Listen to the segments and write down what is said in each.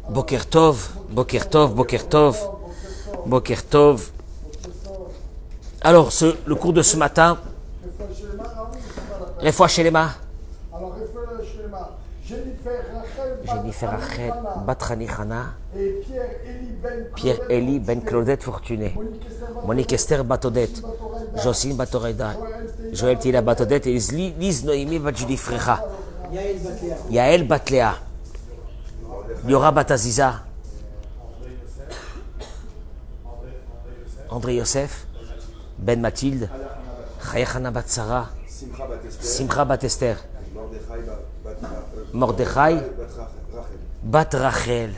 Boker Tov, Boker Tov, Boker Tov, Boker Tov. Alors, le cours de ce matin, Refoua Shelema. Jennifer Rachel, Batrani Hana, Pierre Eli Ben Claudette Fortuné, Monique Esther Batodette, Jocelyne Batoreda, Joël Tila Batodette et Liz Noémie Batjudi Frecha, Yael Batlea, Liora Bataziza, André Yosef, Ben Mathilde, Chayachana Batsara, Simcha Batester, Mordechai, Bat Rachel,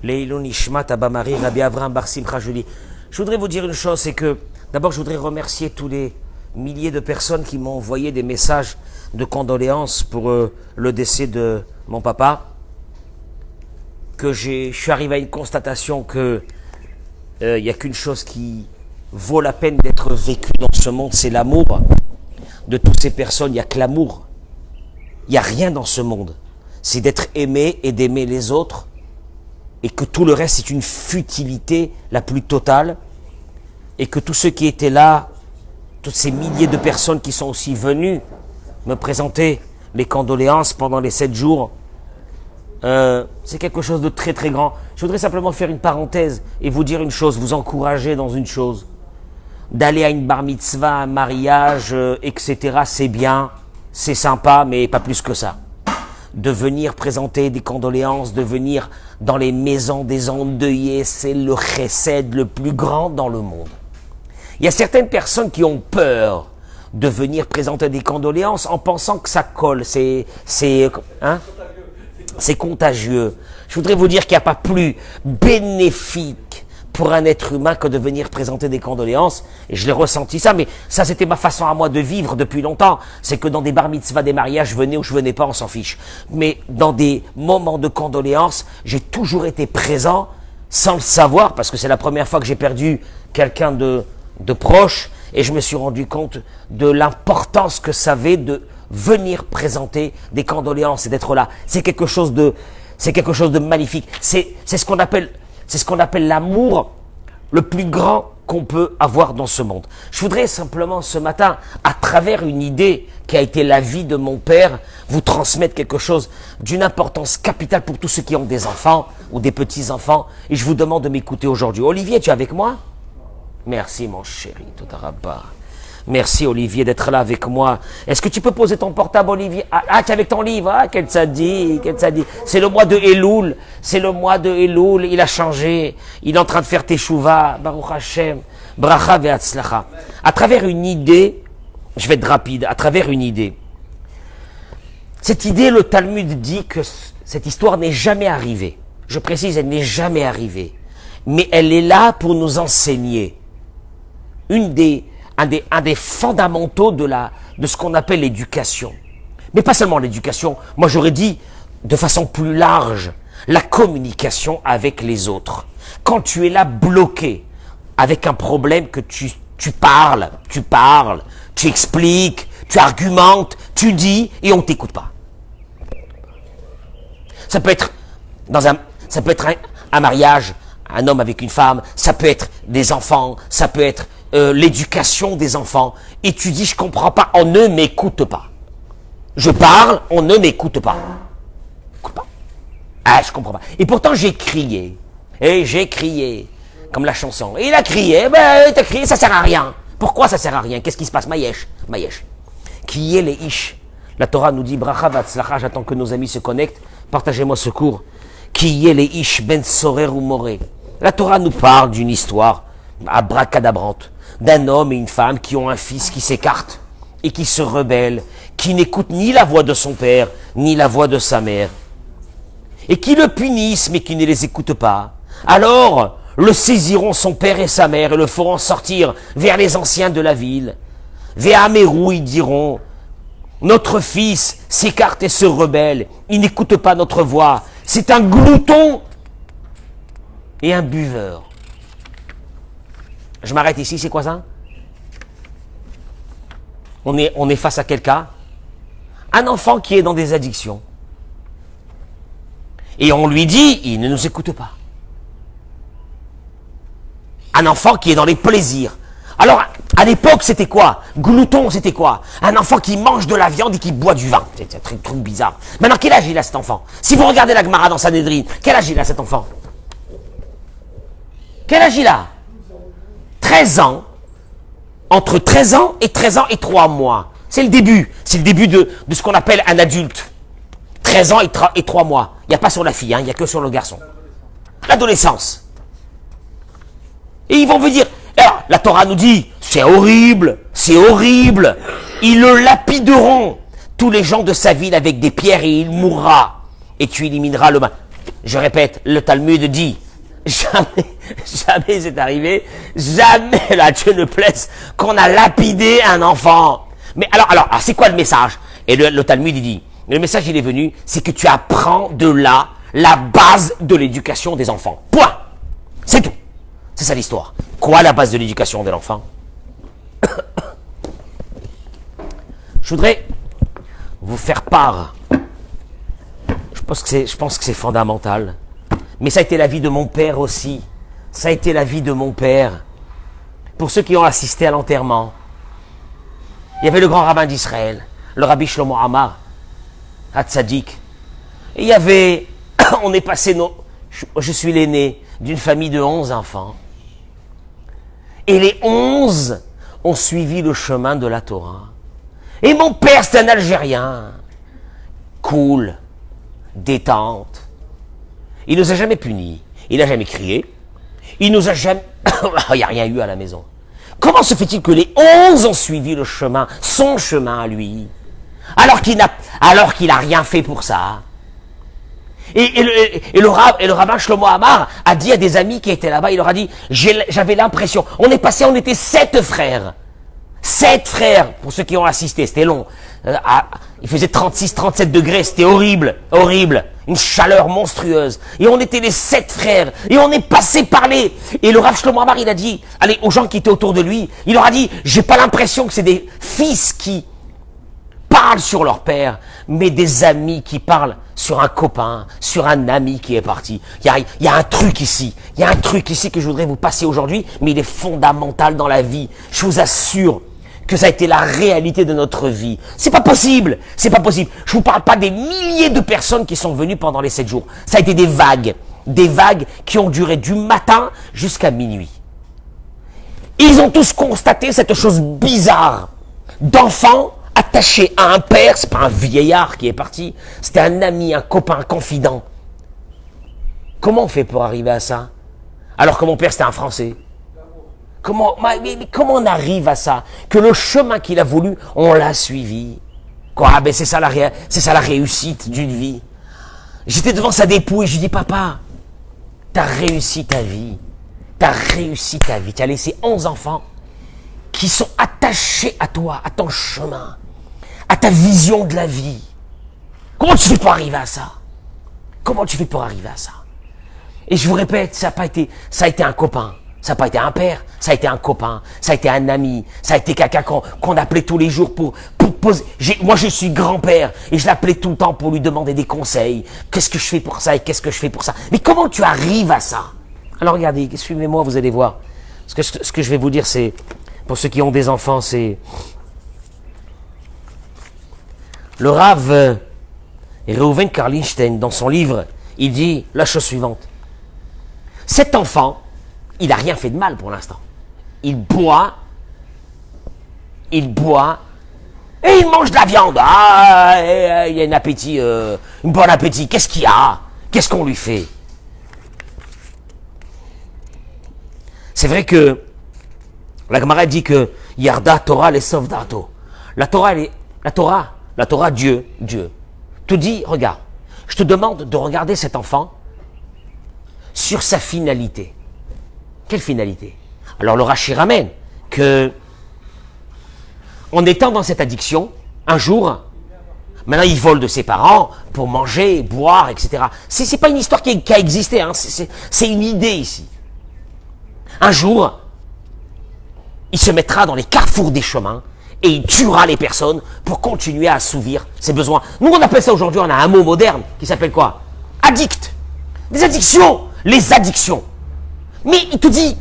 Leilon Ishmat Abamari, Rabbi Avram Bar Simcha Julie. Je voudrais vous dire une chose, c'est que d'abord je voudrais remercier tous les milliers de personnes qui m'ont envoyé des messages de condoléances pour le décès de mon papa. Que je suis arrivé à une constatation que il n'y a qu'une chose qui vaut la peine d'être vécue dans ce monde, c'est l'amour. De toutes ces personnes, il n'y a que l'amour. Il n'y a rien dans ce monde. C'est d'être aimé et d'aimer les autres, et que tout le reste c'est une futilité la plus totale, et que tous ceux qui étaient là, toutes ces milliers de personnes qui sont aussi venues me présenter les condoléances pendant les 7 jours, c'est quelque chose de très très grand. Je voudrais simplement faire une parenthèse et vous dire une chose, vous encourager dans une chose. D'aller à une bar mitzvah, un mariage, etc., c'est bien, c'est sympa, mais pas plus que ça. De venir présenter des condoléances, de venir dans les maisons des endeuillés, c'est le chesed le plus grand dans le monde. Il y a certaines personnes qui ont peur de venir présenter des condoléances en pensant que ça colle, c'est contagieux. Je voudrais vous dire qu'il n'y a pas plus bénéfique pour un être humain que de venir présenter des condoléances. Et je l'ai ressenti ça, mais ça c'était ma façon à moi de vivre depuis longtemps. C'est que dans des bar mitzvahs, des mariages, je venais ou je venais pas, on s'en fiche. Mais dans des moments de condoléances, j'ai toujours été présent sans le savoir, parce que c'est la première fois que j'ai perdu quelqu'un de proche, et je me suis rendu compte de l'importance que ça avait de venir présenter des condoléances et d'être là. C'est quelque chose de magnifique. C'est ce qu'on appelle l'amour le plus grand qu'on peut avoir dans ce monde. Je voudrais simplement ce matin, à travers une idée qui a été la vie de mon père, vous transmettre quelque chose d'une importance capitale pour tous ceux qui ont des enfants ou des petits-enfants. Et je vous demande de m'écouter aujourd'hui. Olivier, tu es avec moi? Merci mon chéri, Todarabba. Merci Olivier d'être là avec moi. Est-ce que tu peux poser ton portable, Olivier? Ah, tu es avec ton livre. Ah, quel tzaddik. C'est le mois de Elul. C'est le mois de Elul. Il a changé. Il est en train de faire Teshuvah. Baruch Hashem. Bracha ve'atzlacha. À travers une idée, je vais être rapide, à travers une idée. Cette idée, le Talmud dit que cette histoire n'est jamais arrivée. Je précise, elle n'est jamais arrivée. Mais elle est là pour nous enseigner un des fondamentaux de ce qu'on appelle l'éducation. Mais pas seulement l'éducation, moi j'aurais dit de façon plus large, la communication avec les autres. Quand tu es là bloqué avec un problème que tu parles, tu expliques, tu argumentes, tu dis et on t'écoute pas. Ça peut être un mariage, un homme avec une femme, ça peut être des enfants, ça peut être l'éducation des enfants, et tu dis je comprends pas, on ne m'écoute pas. Je parle, on ne m'écoute pas. Écoute pas. Ah, je comprends pas. Et pourtant j'ai crié, comme la chanson. Et il a crié, t'as crié, ça sert à rien. Pourquoi ça sert à rien? Qu'est-ce qui se passe? Mayesh. Qui est les ish? La Torah nous dit bracha vatzlacha, j'attends que nos amis se connectent. Partagez-moi ce cours. Qui est les ish ben sorer ou moré? La Torah nous parle d'une histoire abracadabrante, d'un homme et une femme qui ont un fils qui s'écarte et qui se rebelle, qui n'écoute ni la voix de son père, ni la voix de sa mère, et qui le punissent, mais qui ne les écoute pas. Alors, le saisiront son père et sa mère et le feront sortir vers les anciens de la ville. Vers Amérou, ils diront, notre fils s'écarte et se rebelle, il n'écoute pas notre voix, c'est un glouton et un buveur. Je m'arrête ici, c'est quoi ça? On est face à quelqu'un, un enfant qui est dans des addictions. Et on lui dit, il ne nous écoute pas. Un enfant qui est dans les plaisirs. Alors, à l'époque, c'était quoi? Glouton, c'était quoi? Un enfant qui mange de la viande et qui boit du vin. C'est un truc bizarre. Maintenant, quel âge il a cet enfant? Si vous regardez la Gemara dans Sanhedrin, quel âge il a cet enfant? Quel âge il a? 13 ans. Entre 13 ans et 13 ans et 3 mois. C'est le début. C'est le début de ce qu'on appelle un adulte. 13 ans et 3 mois. Il n'y a pas sur la fille, hein, il n'y a que sur le garçon. L'adolescence. Et ils vont vous dire, alors, la Torah nous dit, c'est horrible, c'est horrible. Ils le lapideront, tous les gens de sa ville, avec des pierres et il mourra. Et tu élimineras le mal. Je répète, le Talmud dit, jamais c'est arrivé, jamais, là, Dieu ne plaise, qu'on a lapidé un enfant. Mais alors c'est quoi le message? Et le Talmud, il dit, le message, il est venu, c'est que tu apprends de là la base de l'éducation des enfants. Point. C'est tout. C'est ça l'histoire. Quoi la base de l'éducation de l'enfant? Je voudrais vous faire part. Je pense que c'est fondamental. Mais ça a été la vie de mon père aussi. Ça a été la vie de mon père. Pour ceux qui ont assisté à l'enterrement, il y avait le grand rabbin d'Israël, le rabbi Shlomo Amar, Hatzadik. Et il y avait, on est passé, je suis l'aîné d'une famille de 11 enfants. Et les 11 ont suivi le chemin de la Torah. Et mon père, c'est un Algérien. Cool, détente. Il nous a jamais punis. Il n'a jamais crié. Il nous a jamais... Il n'y a rien eu à la maison. Comment se fait-il que les 11 ont suivi le chemin, son chemin à lui, alors qu'il n'a rien fait pour ça? Et le rabbin Shlomo Amar a dit à des amis qui étaient là-bas, il leur a dit, j'avais l'impression, on était 7 frères. 7 frères, pour ceux qui ont assisté, c'était long. Il faisait 36, 37 degrés, c'était horrible, horrible. Une chaleur monstrueuse. Et on était les 7 frères. Et on est passé par les... Et le Rav Shlomo Amar, il a dit, allez, aux gens qui étaient autour de lui, il leur a dit, j'ai pas l'impression que c'est des fils qui parlent sur leur père, mais des amis qui parlent sur un copain, sur un ami qui est parti. Il y a un truc ici. Il y a un truc ici que je voudrais vous passer aujourd'hui, mais il est fondamental dans la vie. Je vous assure que ça a été la réalité de notre vie. C'est pas possible. C'est pas possible. Je vous parle pas des milliers de personnes qui sont venues pendant les 7 jours. Ça a été des vagues qui ont duré du matin jusqu'à minuit. Ils ont tous constaté cette chose bizarre d'enfants attachés à un père. C'est pas un vieillard qui est parti. C'était un ami, un copain, un confident. Comment on fait pour arriver à ça? Alors que mon père, c'était un Français. Comment on arrive à ça? Que le chemin qu'il a voulu, on l'a suivi. Quoi? Ah ben c'est ça la réussite d'une vie. J'étais devant sa dépouille et je lui dis, papa, t'as réussi ta vie. T'as réussi ta vie. Tu as laissé 11 enfants qui sont attachés à toi, à ton chemin, à ta vision de la vie. Comment tu fais pour arriver à ça? Comment tu fais pour arriver à ça? Et je vous répète, ça a été un copain. Ça n'a pas été un père, ça a été un copain, ça a été un ami, ça a été quelqu'un qu'on appelait tous les jours pour poser. Moi, je suis grand-père et je l'appelais tout le temps pour lui demander des conseils. Qu'est-ce que je fais pour ça et qu'est-ce que je fais pour ça? Mais comment tu arrives à ça? Alors regardez, suivez-moi, vous allez voir. Parce que ce que je vais vous dire, c'est, pour ceux qui ont des enfants, c'est... Le Rav Reuven Karlinstein, dans son livre, il dit la chose suivante. Cet enfant, il n'a rien fait de mal pour l'instant. Il boit, et il mange de la viande. Ah, il y a un appétit, un bon appétit. Qu'est-ce qu'il y a? Qu'est-ce qu'on lui fait? C'est vrai que la Gemara dit que Yarda Torah les sauve d'Arto. La Torah, Dieu. Te dit, regarde, je te demande de regarder cet enfant sur sa finalité. Quelle finalité? Alors le Rashi ramène que, en étant dans cette addiction, un jour, maintenant il vole de ses parents pour manger, boire, etc. C'est pas une histoire qui a existé, hein. C'est une idée ici. Un jour, il se mettra dans les carrefours des chemins et il tuera les personnes pour continuer à assouvir ses besoins. Nous on appelle ça aujourd'hui, on a un mot moderne qui s'appelle quoi? addicts. Des addictions. Les addictions. Mais il te dit,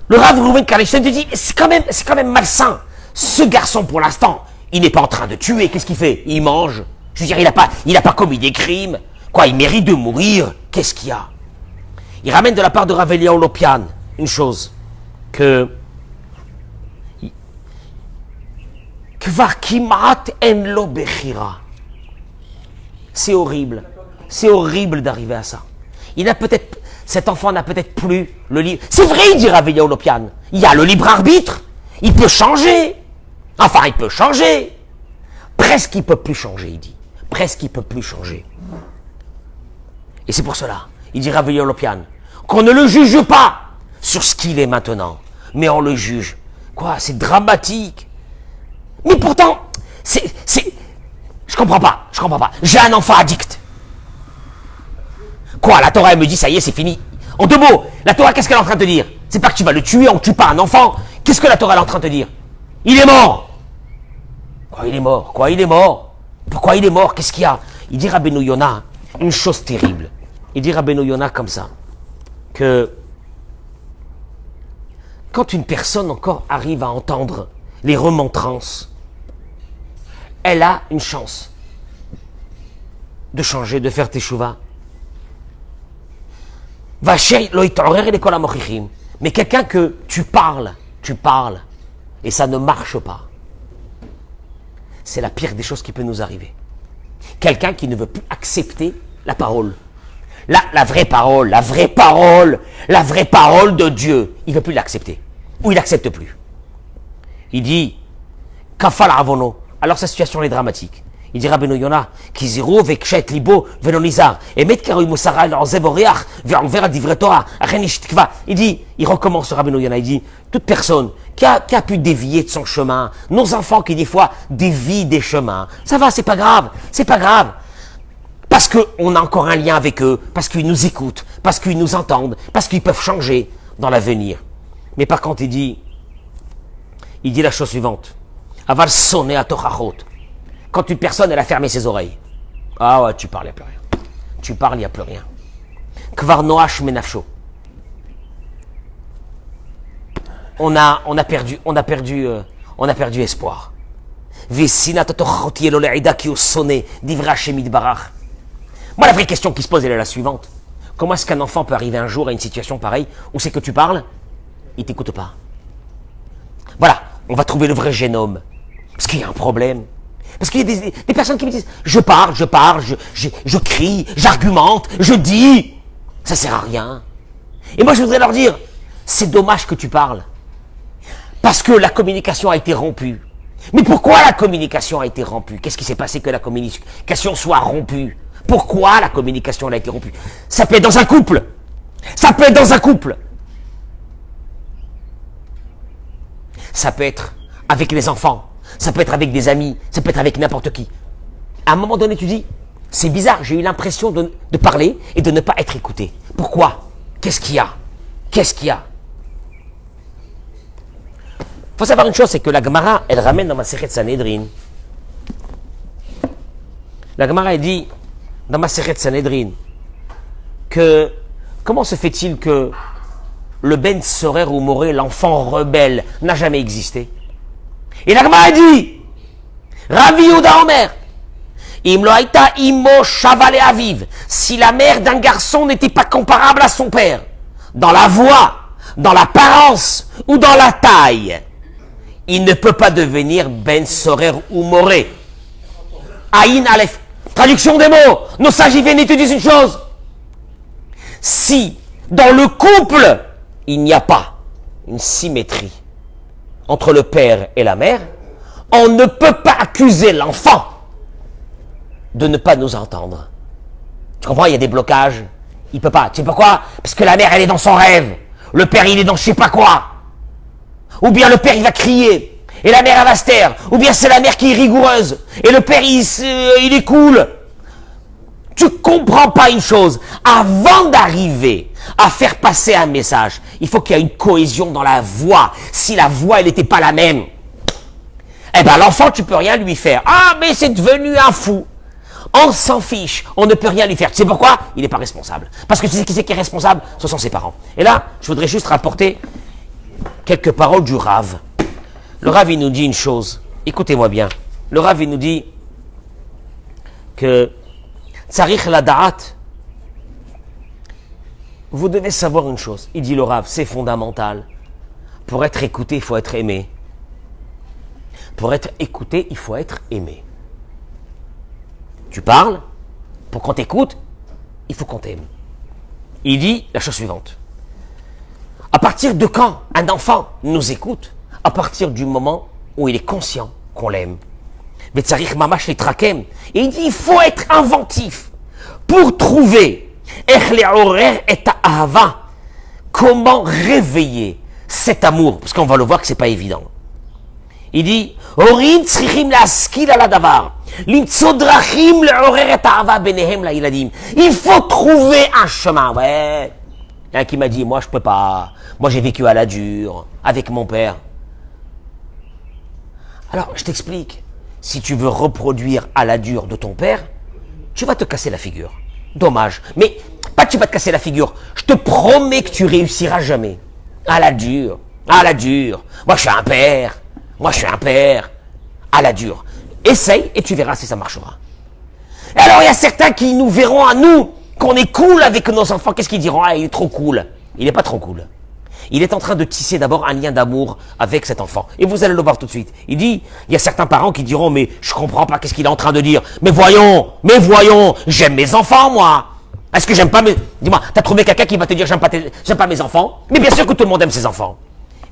le Rav Reuven Karlstein te dit, c'est quand même malsain. Ce garçon, pour l'instant, il n'est pas en train de tuer. Qu'est-ce qu'il fait? Il mange. Je veux dire, il n'a pas commis des crimes. Quoi, il mérite de mourir. Qu'est-ce qu'il y a? Il ramène de la part de Rav Eliyahu Lopian une chose que c'est horrible. C'est horrible d'arriver à ça. Cet enfant n'a peut-être plus le libre. C'est vrai, il dit Rav Eliyahu Lopian. Il y a le libre arbitre. Il peut changer. Enfin, il peut changer. Presque il peut plus changer, il dit. Presque il peut plus changer. Et c'est pour cela, il dit Rav Eliyahu Lopian, qu'on ne le juge pas sur ce qu'il est maintenant, mais on le juge. Quoi, c'est dramatique. Mais pourtant, je comprends pas. J'ai un enfant addict. Quoi, la Torah, elle me dit, ça y est, c'est fini. En deux mots, la Torah, qu'est-ce qu'elle est en train de te dire? C'est pas que tu vas le tuer, on ne tue pas un enfant. Qu'est-ce que la Torah est en train de te dire? Il est mort. Quoi, il est mort? Pourquoi il est mort? Qu'est-ce qu'il y a? Il dit Rabbeinu Yonah une chose terrible. Il dit Rabbeinu Yonah comme ça, que quand une personne encore arrive à entendre les remontrances, elle a une chance de changer, de faire teshuva. Mais quelqu'un que tu parles, et ça ne marche pas, c'est la pire des choses qui peut nous arriver. Quelqu'un qui ne veut plus accepter la parole. La vraie parole de Dieu, il ne veut plus l'accepter. Ou il n'accepte plus. Il dit, Kafal Avono. Alors sa situation est dramatique. Il dit Rabbeinu Yonah, Kiziru vekshet libo velonizar. Et met karoui moussara l'anzeboriach, vers divre Torah, achenish tikva. Il recommence Rabbeinu Yonah, il dit, toute personne qui a pu dévier de son chemin, nos enfants qui des fois dévient des chemins, ça va, c'est pas grave. Parce qu'on a encore un lien avec eux, parce qu'ils nous écoutent, parce qu'ils nous entendent, parce qu'ils peuvent changer dans l'avenir. Mais par contre, il dit la chose suivante. Aval sonner à Torahot. Quand une personne, elle a fermé ses oreilles. Ah ouais, tu parles, il n'y a plus rien. Tu parles, il n'y a plus rien. Kvar noach menafsho. On a perdu espoir. Vesina Torahot yelo le'ida ki sonné divra shemit barach. Moi, la vraie question qui se pose, elle est la suivante. Comment est-ce qu'un enfant peut arriver un jour à une situation pareille où c'est que tu parles, il ne t'écoute pas? Voilà, on va trouver le vrai génome. Parce qu'il y a un problème. Parce qu'il y a des personnes qui me disent, je parle, je crie, j'argumente, je dis. Ça ne sert à rien. Et moi, je voudrais leur dire, c'est dommage que tu parles. Parce que la communication a été rompue. Mais pourquoi la communication a été rompue? Qu'est-ce qui s'est passé que la communication soit rompue? Pourquoi la communication a été rompue? Ça peut être dans un couple. Ça peut être avec les enfants. Ça peut être avec des amis. Ça peut être avec n'importe qui. À un moment donné, tu dis, c'est bizarre, j'ai eu l'impression de parler et de ne pas être écouté. Pourquoi? Qu'est-ce qu'il y a? Il faut savoir une chose, c'est que la Gemara, elle ramène dans Masechet Sanhedrin. La Gemara, elle dit, dans Masechet Sanhedrin, que comment se fait-il que le Ben Sorer ou Moré, l'enfant rebelle, n'a jamais existé? Et la Gemara dit, Ravi Yehuda Omer, Im lo haïta imo shavale aviv, si la mère d'un garçon n'était pas comparable à son père, dans la voix, dans l'apparence ou dans la taille, il ne peut pas devenir Ben Sorer ou Moré. Aïn Aleph. Traduction des mots. Nos sages y viennent étudier une chose. Si, dans le couple, il n'y a pas une symétrie entre le père et la mère, on ne peut pas accuser l'enfant de ne pas nous entendre. Tu comprends? Il y a des blocages. Il peut pas. Tu sais pourquoi? Parce que la mère, elle est dans son rêve. Le père, il est dans je sais pas quoi. Ou bien le père, il va crier. Et la mère, elle va se taire. Ou bien c'est la mère qui est rigoureuse. Et le père, il est cool. Tu comprends pas une chose. Avant d'arriver à faire passer un message, il faut qu'il y ait une cohésion dans la voix. Si la voix, elle n'était pas la même, eh ben l'enfant, tu peux rien lui faire. Ah, mais c'est devenu un fou. On s'en fiche, on ne peut rien lui faire. Tu sais pourquoi? Il n'est pas responsable. Parce que tu sais qui c'est qui est responsable? Ce sont ses parents. Et là, je voudrais juste rapporter quelques paroles du Rav. Le Rav, il nous dit une chose. Écoutez-moi bien. Le Rav, il nous dit que Tsarich Lada'at, vous devez savoir une chose. Il dit le Rav, c'est fondamental. Pour être écouté, il faut être aimé. Pour être écouté, il faut être aimé. Tu parles, pour qu'on t'écoute, il faut qu'on t'aime. Il dit la chose suivante. À partir de quand un enfant nous écoute? À partir du moment où il est conscient qu'on l'aime. Mais Tsarich Mamash les Trakem. Et il dit il faut être inventif pour trouver comment réveiller cet amour. Parce qu'on va le voir que c'est pas évident. Il dit il faut trouver un chemin. Ouais. Il y en a qui m'a dit moi je peux pas. Moi j'ai vécu à la dure avec mon père. Alors je t'explique. Si tu veux reproduire à la dure de ton père, tu vas te casser la figure. Dommage. Mais pas que tu vas te casser la figure. Je te promets que tu réussiras jamais. À la dure. À la dure. Moi je suis un père. Moi je suis un père. À la dure. Essaye et tu verras si ça marchera. Et alors il y a certains qui nous verront à nous qu'on est cool avec nos enfants. Qu'est-ce qu'ils diront? Ah, il est trop cool. Il n'est pas trop cool. Il est en train de tisser d'abord un lien d'amour avec cet enfant. Et vous allez le voir tout de suite. Il dit, il y a certains parents qui diront, mais je comprends pas qu'est-ce qu'il est en train de dire. Mais voyons, j'aime mes enfants, moi. Est-ce que j'aime pas mes... Dis-moi, t'as trouvé quelqu'un qui va te dire, j'aime pas mes enfants? Mais bien sûr que tout le monde aime ses enfants.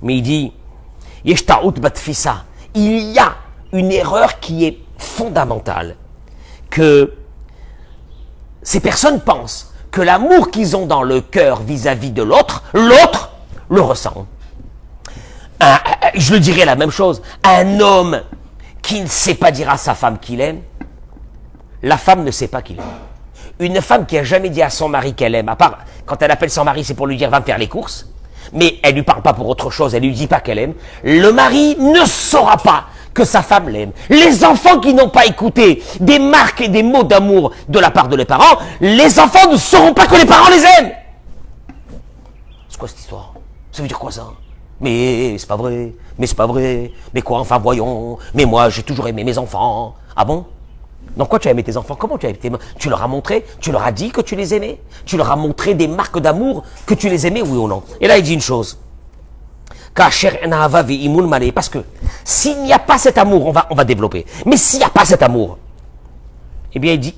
Mais il dit, Yeshtaout batfissa. Il y a une erreur qui est fondamentale. Que ces personnes pensent que l'amour qu'ils ont dans le cœur vis-à-vis de l'autre, l'autre le ressent. Je le dirais la même chose. Un homme qui ne sait pas dire à sa femme qu'il aime, la femme ne sait pas qu'il aime. Une femme qui a jamais dit à son mari qu'elle aime, à part quand elle appelle son mari, c'est pour lui dire va me faire les courses, mais elle lui parle pas pour autre chose, elle lui dit pas qu'elle aime, le mari ne saura pas que sa femme l'aime. Les enfants qui n'ont pas écouté des marques et des mots d'amour de la part de leurs parents, les enfants ne sauront pas que les parents les aiment. C'est quoi cette histoire? Ça veut dire quoi ça? Mais c'est pas vrai, mais quoi, enfin voyons, mais moi j'ai toujours aimé mes enfants. Ah bon? Donc quoi tu as aimé tes enfants? Comment tu as aimé tes... Tu leur as montré, tu leur as dit que tu les aimais? Tu leur as montré des marques d'amour que tu les aimais, oui ou non? Et là il dit une chose. Parce que s'il n'y a pas cet amour, on va développer. Mais s'il n'y a pas cet amour, eh bien il dit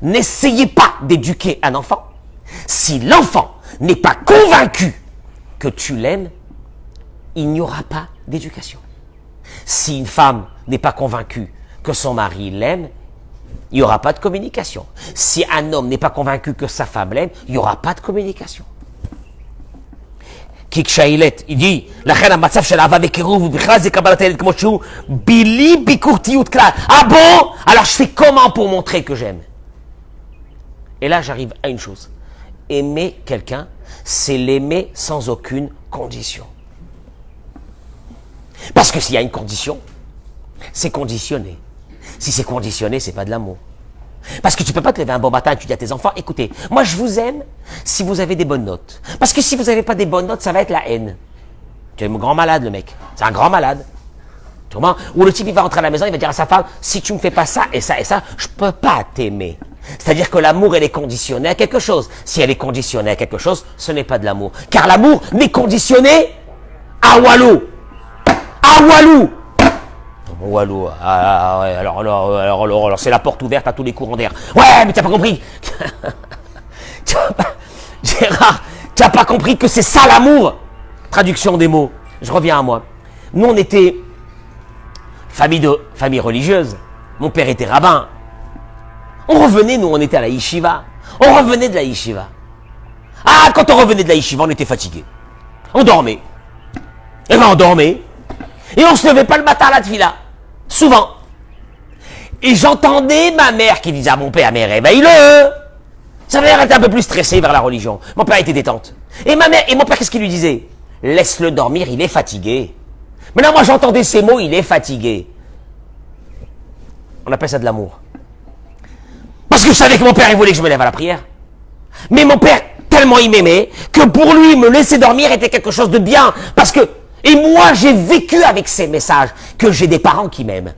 n'essayez pas d'éduquer un enfant. Si l'enfant n'est pas convaincu que tu l'aimes, il n'y aura pas d'éducation. Si une femme n'est pas convaincue que son mari l'aime, il n'y aura pas de communication. Si un homme n'est pas convaincu que sa femme l'aime, il n'y aura pas de communication. Kik Shailet, il dit, ah bon? Alors je fais comment pour montrer que j'aime? Et là j'arrive à une chose. Aimer quelqu'un, c'est l'aimer sans aucune condition. Parce que s'il y a une condition, c'est conditionné. Si c'est conditionné, c'est pas de l'amour. Parce que tu peux pas te lever un bon matin et tu dis à tes enfants, écoutez, moi je vous aime si vous avez des bonnes notes. Parce que si vous n'avez pas des bonnes notes, ça va être la haine. Tu es un grand malade, le mec. C'est un grand malade. Tu comprends? Ou le type, il va rentrer à la maison, il va dire à sa femme, si tu me fais pas ça et ça et ça, je peux pas t'aimer. C'est-à-dire que l'amour, elle est conditionnée à quelque chose. Si elle est conditionnée à quelque chose, ce n'est pas de l'amour. Car l'amour n'est conditionné à Walou. À Walou. Walou, ouais, alors c'est la porte ouverte à tous les courants d'air. Ouais, mais tu n'as pas compris. Gérard, tu n'as pas compris que c'est ça l'amour. Traduction des mots. Je reviens à moi. Nous, on était famille religieuse. Mon père était rabbin. On revenait, nous, on était à la yeshiva. On revenait de la yeshiva. Ah, quand on revenait de la yeshiva, on était fatigué. On dormait. Eh bien, on dormait. Et on se levait pas le matin à la tefila. Souvent. Et j'entendais ma mère qui disait à mon père, mais réveille-le. Sa mère était un peu plus stressée vers la religion. Mon père était détente. Et mon père, qu'est-ce qu'il lui disait? Laisse-le dormir, il est fatigué. Maintenant, moi, j'entendais ces mots, il est fatigué. On appelle ça de l'amour. Parce que je savais que mon père, il voulait que je me lève à la prière. Mais mon père, tellement il m'aimait, que pour lui, me laisser dormir était quelque chose de bien. Parce que, et moi, j'ai vécu avec ces messages, que j'ai des parents qui m'aiment.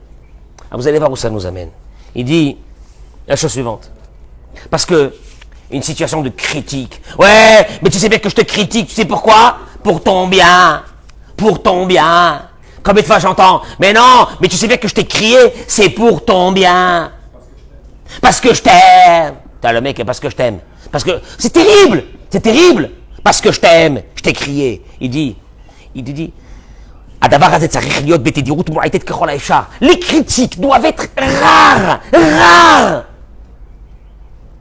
Ah, vous allez voir où ça nous amène. Il dit la chose suivante. Parce que, une situation de critique. Ouais, mais tu sais bien que je te critique, tu sais pourquoi? Pour ton bien. Pour ton bien. Combien de fois j'entends? Mais non, mais tu sais bien que je t'ai crié, c'est pour ton bien. Parce que je t'aime. T'as le mec, parce que je t'aime. Parce que, c'est terrible. C'est terrible. Parce que je t'aime. Je t'ai crié. Il dit, les critiques doivent être rares. Rares.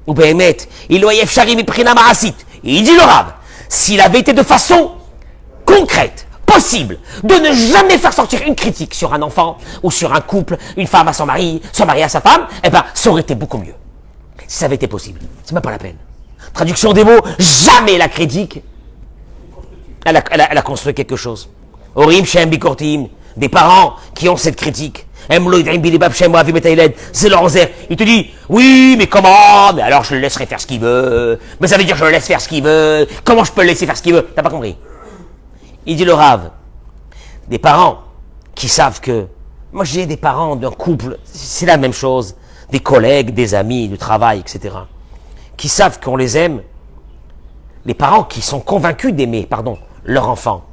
Ou Béhémet, il dit le Rav, s'il avait été de façon concrète, possible, de ne jamais faire sortir une critique sur un enfant ou sur un couple, une femme à son mari à sa femme, eh ben, ça aurait été beaucoup mieux. Si ça avait été possible. C'est même pas la peine. Traduction des mots, jamais la critique, elle a construit quelque chose. Orim Shem Bikortim, des parents qui ont cette critique. Il te dit, oui, mais comment? Mais alors je le laisserai faire ce qu'il veut. Mais ça veut dire que je le laisse faire ce qu'il veut. Comment je peux le laisser faire ce qu'il veut? T'as pas compris? Il dit le Rav, des parents qui savent que, moi j'ai des parents d'un couple, c'est la même chose, des collègues, des amis, du travail, etc., qui savent qu'on les aime, les parents qui sont convaincus d'aimer, leur enfant,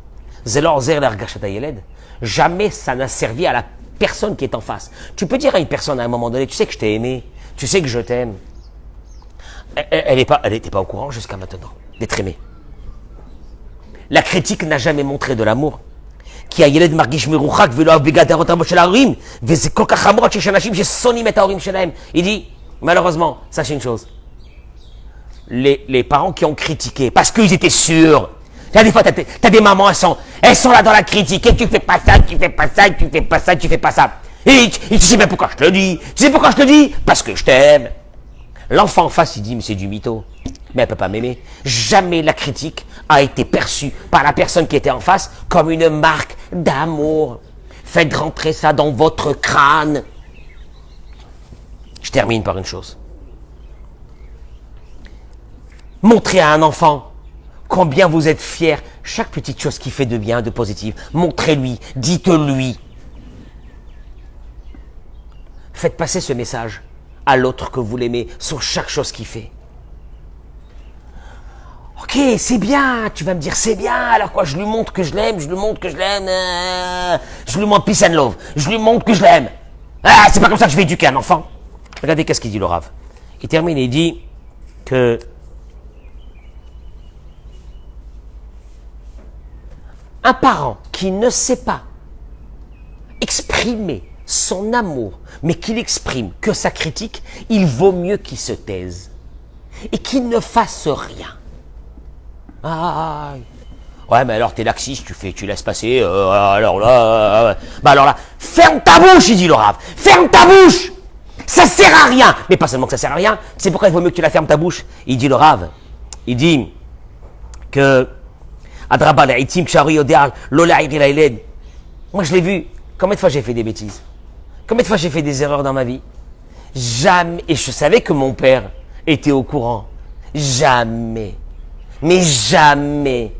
jamais ça n'a servi à la personne qui est en face. Tu peux dire à une personne à un moment donné, tu sais que je t'ai aimé, tu sais que je t'aime. Elle n'était pas au courant jusqu'à maintenant d'être aimée. La critique n'a jamais montré de l'amour. Il dit, malheureusement, sachez une chose, les parents qui ont critiqué, parce qu'ils étaient sûrs. Des fois, t'as des mamans, elles sont là dans la critique, et tu fais pas ça, tu fais pas ça, tu fais pas ça, tu fais pas ça. Et tu sais bien pourquoi je te le dis. Tu sais pourquoi je te le dis? Parce que je t'aime. L'enfant en face, il dit, mais c'est du mytho. Mais elle peut pas m'aimer. Jamais la critique a été perçue par la personne qui était en face comme une marque d'amour. Faites rentrer ça dans votre crâne. Je termine par une chose. Montrez à un enfant combien vous êtes fiers, chaque petite chose qui fait de bien, de positif, montrez-lui, dites-lui. Faites passer ce message à l'autre que vous l'aimez sur chaque chose qu'il fait. Ok, c'est bien, tu vas me dire c'est bien, alors quoi, je lui montre que je l'aime, je lui montre peace and love, je lui montre que je l'aime. Ah, c'est pas comme ça que je vais éduquer un enfant. Regardez qu'est-ce qu'il dit le Rav. Il termine et il dit que un parent qui ne sait pas exprimer son amour, mais qu'il exprime que sa critique, il vaut mieux qu'il se taise et qu'il ne fasse rien. Ah, ouais, mais alors t'es laxiste, tu laisses passer, alors là, ferme ta bouche, il dit le Rav, ferme ta bouche, ça sert à rien, mais pas seulement que ça sert à rien, c'est pourquoi il vaut mieux que tu la fermes ta bouche. Il dit le Rav, il dit que moi je l'ai vu, combien de fois j'ai fait des bêtises, combien de fois j'ai fait des erreurs dans ma vie, jamais, et je savais que mon père était au courant, jamais, mais jamais.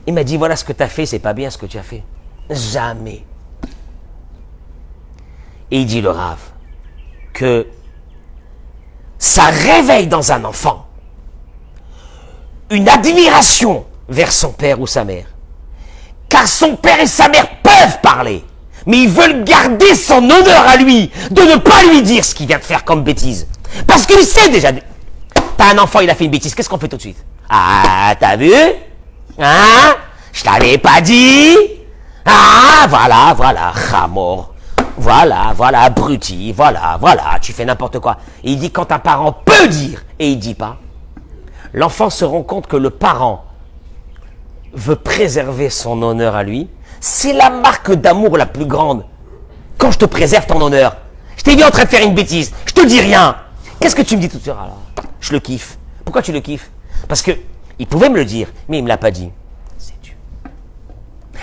Il m'a dit, voilà ce que tu as fait, c'est pas bien ce que tu as fait. Jamais. Et il dit le Rav que ça réveille dans un enfant une admiration vers son père ou sa mère. Car son père et sa mère peuvent parler, mais ils veulent garder son honneur à lui, de ne pas lui dire ce qu'il vient de faire comme bêtise. Parce qu'il sait déjà. T'as un enfant, il a fait une bêtise, qu'est-ce qu'on fait tout de suite? Ah, t'as vu? Hein? Je t'avais pas dit? Ah, voilà, Ramor. Voilà, abruti, voilà, tu fais n'importe quoi. Et il dit, quand un parent peut dire, et il dit pas, l'enfant se rend compte que le parent veut préserver son honneur à lui. C'est la marque d'amour la plus grande. Quand je te préserve ton honneur, je t'ai vu en train de faire une bêtise, je te dis rien. Qu'est-ce que tu me dis tout de suite? Alors, je le kiffe. Pourquoi tu le kiffes? Parce que il pouvait me le dire, mais il me l'a pas dit. C'est Dieu.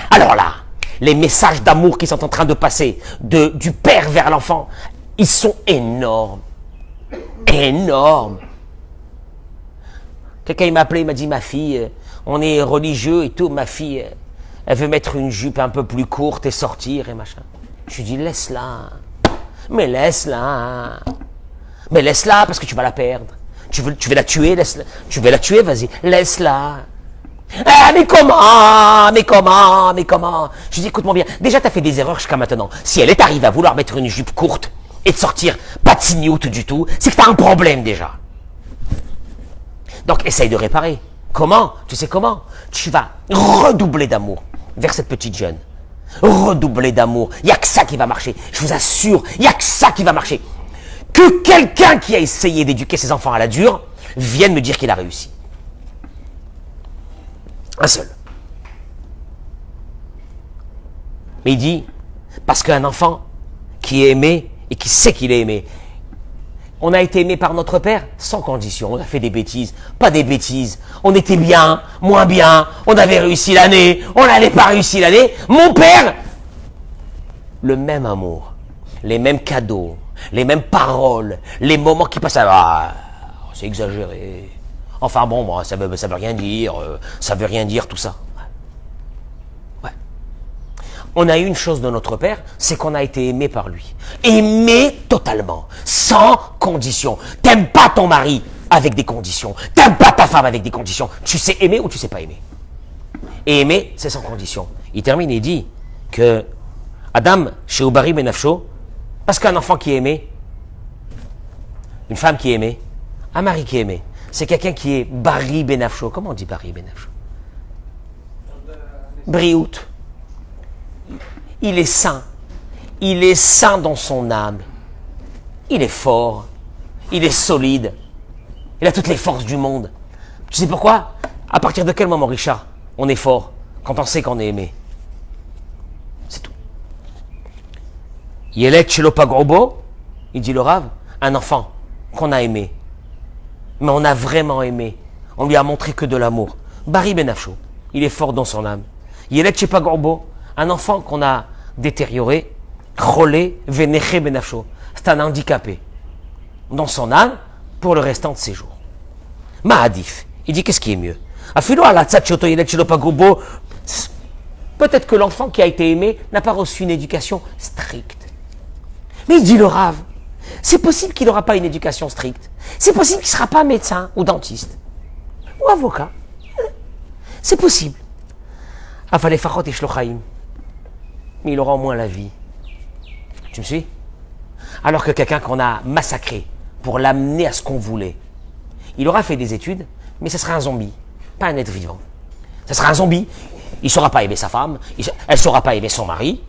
Alors là, les messages d'amour qui sont en train de passer du père vers l'enfant, ils sont énormes. Énormes. Quelqu'un m'a appelé, il m'a dit, ma fille, on est religieux et tout, ma fille, elle veut mettre une jupe un peu plus courte et sortir et machin. Je lui dis, laisse-la. Mais laisse-la. Mais laisse-la parce que tu vas la perdre. Tu veux la tuer, laisse-la. Tu veux la tuer, vas-y, laisse-la. Ah, mais comment? Je lui dis, écoute-moi bien, déjà tu as fait des erreurs jusqu'à maintenant. Si elle est arrivée à vouloir mettre une jupe courte et de sortir pas de signoute du tout, c'est que tu as un problème déjà. Donc essaye de réparer. Comment? Tu sais comment? Tu vas redoubler d'amour vers cette petite jeune. Redoubler d'amour. Il n'y a que ça qui va marcher. Je vous assure, il n'y a que ça qui va marcher. Que quelqu'un qui a essayé d'éduquer ses enfants à la dure vienne me dire qu'il a réussi. Un seul. Mais il dit, parce qu'un enfant qui est aimé et qui sait qu'il est aimé, on a été aimé par notre père sans condition. On a fait des bêtises, pas des bêtises. On était bien, moins bien. On avait réussi l'année, on n'avait pas réussi l'année. Mon père, le même amour, les mêmes cadeaux, les mêmes paroles, les moments qui passent. Ah, c'est exagéré. Enfin bon, moi, ça veut rien dire. Ça veut rien dire tout ça. Ouais. On a une chose de notre père, c'est qu'on a été aimé par lui. Aimé totalement, sans condition. T'aimes pas ton mari avec des conditions. T'aimes pas ta femme avec des conditions. Tu sais aimer ou tu sais pas aimer. Et aimer, c'est sans condition. Il termine et dit que Adam, chez Ubari Benafsho, parce qu'un enfant qui est aimé, une femme qui est aimée, un mari qui est aimé, c'est quelqu'un qui est Bari Benafsho. Comment on dit Bari Benafsho? Briout. Il est sain. Il est sain dans son âme. Il est fort. Il est solide. Il a toutes les forces du monde. Tu sais pourquoi? À partir de quel moment, Richard, on est fort? Quand on sait qu'on est aimé. C'est tout. Yelek Chelopagrobo, il dit le Rav, un enfant qu'on a aimé. Mais on a vraiment aimé. On lui a montré que de l'amour. Bari Benafsho, il est fort dans son âme. Yelek Chepagorbo, un enfant qu'on a détérioré, Cholé Veneche Benafsho. C'est un handicapé dans son âme pour le restant de ses jours. Mahadif, il dit qu'est-ce qui est mieux? Peut-être que l'enfant qui a été aimé n'a pas reçu une éducation stricte. Mais il dit le Rav, c'est possible qu'il n'aura pas une éducation stricte. C'est possible qu'il ne sera pas médecin ou dentiste ou avocat. C'est possible. Mais il aura au moins la vie. Tu me suis? Alors que quelqu'un qu'on a massacré pour l'amener à ce qu'on voulait, il aura fait des études, mais ce sera un zombie, pas un être vivant. Ce sera un zombie, il ne saura pas aimer sa femme, elle ne saura pas aimer son mari,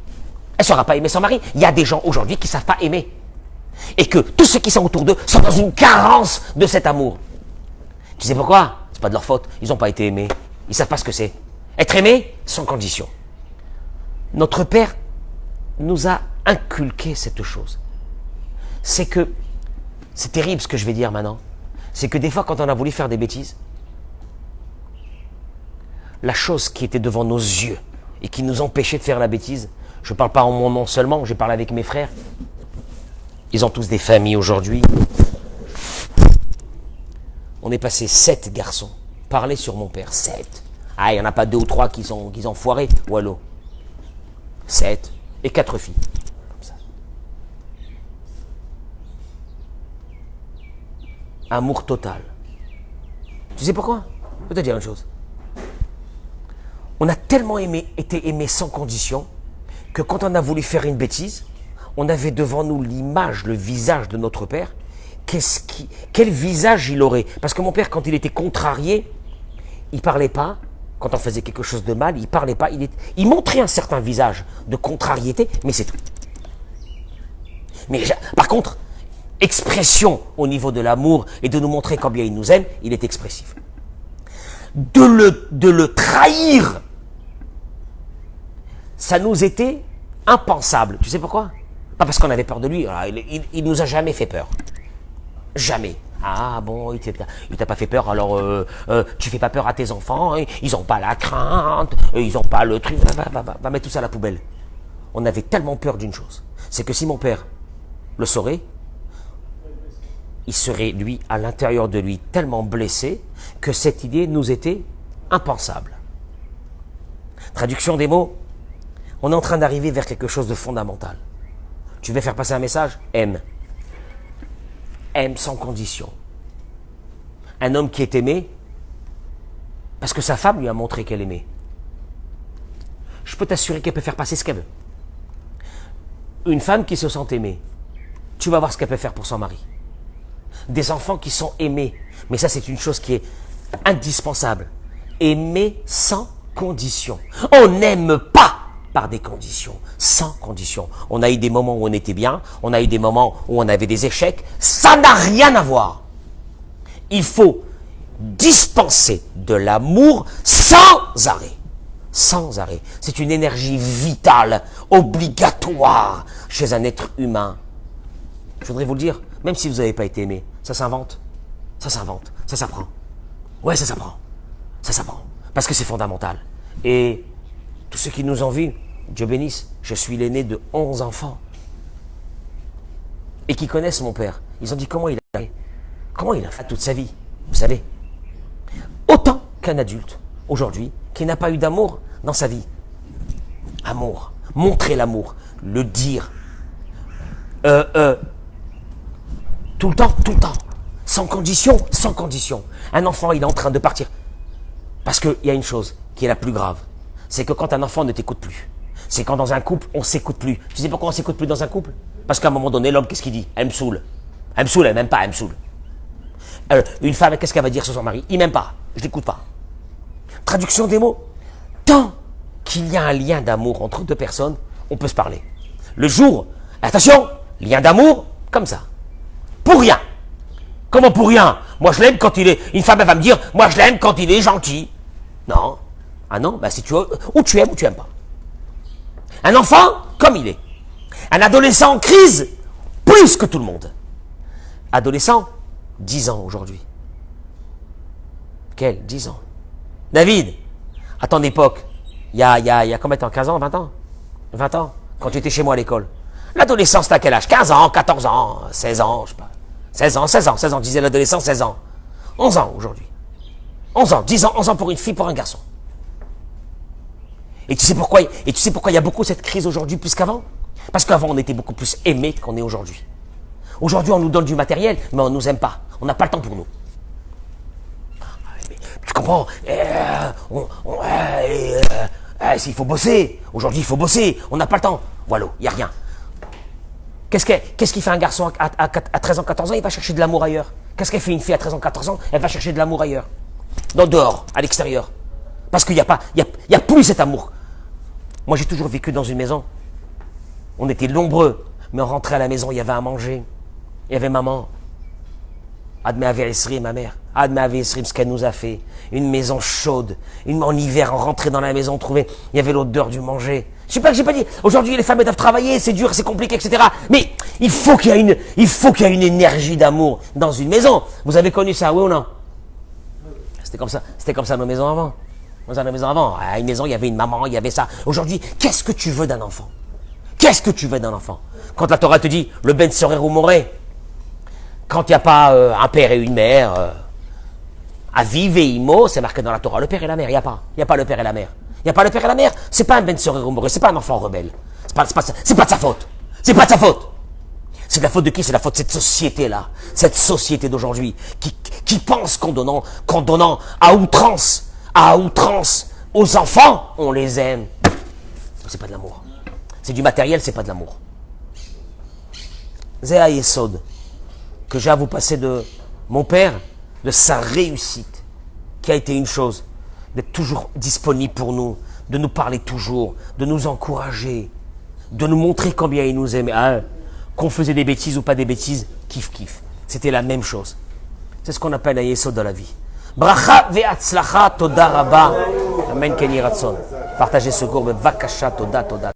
elle ne saura pas aimer son mari. Il y a des gens aujourd'hui qui ne savent pas aimer. Et que tous ceux qui sont autour d'eux sont dans une carence de cet amour. Tu sais pourquoi? C'est pas de leur faute, ils n'ont pas été aimés. Ils ne savent pas ce que c'est. Être aimé sans condition. Notre Père nous a inculqué cette chose. C'est que, c'est terrible ce que je vais dire maintenant, c'est que des fois quand on a voulu faire des bêtises, la chose qui était devant nos yeux et qui nous empêchait de faire la bêtise, je ne parle pas en mon nom seulement, je parle avec mes frères, ils ont tous des familles aujourd'hui. On est passé 7 garçons, parler sur mon père, 7. Ah, il n'y en a pas 2 ou 3 qui ont foiré, wallo. 7 et 4 filles. Comme ça. Amour total. Tu sais pourquoi? Je peux te dire une chose. On a tellement été aimé sans condition que quand on a voulu faire une bêtise, on avait devant nous l'image, le visage de notre père. Quel visage il aurait? Parce que mon père, quand il était contrarié, il parlait pas. Quand on faisait quelque chose de mal, il parlait pas. Il montrait un certain visage de contrariété, mais c'est tout. Mais par contre, expression au niveau de l'amour et de nous montrer combien il nous aime, il est expressif. De le trahir, ça nous était impensable. Tu sais pourquoi? Pas parce qu'on avait peur de lui. Il nous a jamais fait peur. Jamais. Ah bon, il t'a pas fait peur, alors tu fais pas peur à tes enfants, hein, ils ont pas la crainte, ils ont pas le truc, va mettre tout ça à la poubelle. On avait tellement peur d'une chose, c'est que si mon père le saurait, il serait, lui, à l'intérieur de lui, tellement blessé que cette idée nous était impensable. Traduction des mots, on est en train d'arriver vers quelque chose de fondamental. Tu veux faire passer un message? Aime. Aime sans condition. Un homme qui est aimé, parce que sa femme lui a montré qu'elle aimait. Je peux t'assurer qu'elle peut faire passer ce qu'elle veut. Une femme qui se sent aimée, tu vas voir ce qu'elle peut faire pour son mari. Des enfants qui sont aimés, mais ça c'est une chose qui est indispensable. Aimer sans condition. On n'aime pas par des conditions, sans condition. On a eu des moments où on était bien, on a eu des moments où on avait des échecs, ça n'a rien à voir. Il faut dispenser de l'amour sans arrêt. Sans arrêt. C'est une énergie vitale, obligatoire chez un être humain. Je voudrais vous le dire, même si vous n'avez pas été aimé, ça s'invente, ça s'apprend. Ouais, ça s'apprend, parce que c'est fondamental. Et tous ceux qui nous envient, Dieu bénisse, je suis l'aîné de 11 enfants. Et qui connaissent mon père, ils ont dit comment il a fait toute sa vie, vous savez. Autant qu'un adulte, aujourd'hui, qui n'a pas eu d'amour dans sa vie. Amour, montrer l'amour, le dire. Tout le temps, sans condition. Un enfant, il est en train de partir. Parce qu'il y a une chose qui est la plus grave, c'est que quand un enfant ne t'écoute plus, c'est quand dans un couple, on ne s'écoute plus. Tu sais pourquoi on ne s'écoute plus dans un couple? Parce qu'à un moment donné, l'homme, qu'est-ce qu'il dit? Elle me saoule. Elle m'aime pas, elle me saoule. Une femme, qu'est-ce qu'elle va dire sur son mari? Il m'aime pas, je l'écoute pas. Traduction des mots. Tant qu'il y a un lien d'amour entre deux personnes, on peut se parler. Le jour, attention, lien d'amour, comme ça. Pour rien. Comment pour rien? Moi je l'aime quand il est... Une femme elle va me dire, moi je l'aime quand il est gentil. Non. Ah non, bah si tu veux, ou tu aimes pas. Un enfant, comme il est. Un adolescent en crise, plus que tout le monde. Adolescent, 10 ans aujourd'hui. Quel 10 ans? David, à ton époque, il y a combien de temps? 15 ans, 20 ans? 20 ans, quand tu étais chez moi à l'école. L'adolescence, t'as quel âge? 15 ans, 14 ans, 16 ans, je sais pas. 16 ans, disait l'adolescent, 16 ans. 11 ans aujourd'hui. 11 ans, 10 ans, 11 ans pour une fille, pour un garçon. Et tu sais pourquoi il y a beaucoup cette crise aujourd'hui plus qu'avant? Parce qu'avant, on était beaucoup plus aimés qu'on est aujourd'hui. Aujourd'hui, on nous donne du matériel, mais on ne nous aime pas. On n'a pas le temps pour nous. Tu comprends? Il faut bosser. Aujourd'hui, il faut bosser. On n'a pas le temps. Voilà, il n'y a rien. Qu'est-ce qu'il fait un garçon à 13 ans, 14 ans? Il va chercher de l'amour ailleurs. Qu'est-ce qu'elle fait une fille à 13 ans, 14 ans? Elle va chercher de l'amour ailleurs. Dehors, à l'extérieur. Parce qu'il n'y a plus cet amour. Moi, j'ai toujours vécu dans une maison. On était nombreux, mais on rentrait à la maison, il y avait à manger. Il y avait maman. Admet Avérisri, ma mère. Admet Avérisri, ce qu'elle nous a fait. Une maison chaude. En hiver, on rentrait dans la maison, on trouvait, il y avait l'odeur du manger. Je sais pas que j'ai pas dit. Aujourd'hui, les femmes doivent travailler, c'est dur, c'est compliqué, etc. Mais il faut qu'il y ait une énergie d'amour dans une maison. Vous avez connu ça, oui ou non? C'était comme ça nos maisons avant. Dans nos maisons avant. À une maison, il y avait une maman, il y avait ça. Aujourd'hui, qu'est-ce que tu veux d'un enfant? Qu'est-ce que tu veux d'un enfant? Quand la Torah te dit, le ben serait ou mourrait. Quand il n'y a pas un père et une mère, Aviv et Imo, c'est marqué dans la Torah. Le père et la mère, il n'y a pas. Il n'y a pas le père et la mère. Il n'y a pas le père et la mère. C'est pas un ben serait ou mourrait. C'est pas un enfant rebelle. C'est pas de sa faute. C'est pas de sa faute. C'est de la faute de qui? C'est la faute de cette société-là. Cette société d'aujourd'hui qui pense qu'en donnant à outrance aux enfants, on les aime. C'est pas de l'amour. C'est du matériel, c'est pas de l'amour. Zéa Yesod, que j'ai à vous passer de mon père, de sa réussite, qui a été une chose, d'être toujours disponible pour nous, de nous parler toujours, de nous encourager, de nous montrer combien il nous aimait. Hein, qu'on faisait des bêtises ou pas des bêtises, kiff. C'était la même chose. C'est ce qu'on appelle la Yesod dans la vie. Bracha ve'atzlacha, toda rabba. Amen, Kenny Ratson. Partagez ce cours, vakasha, toda.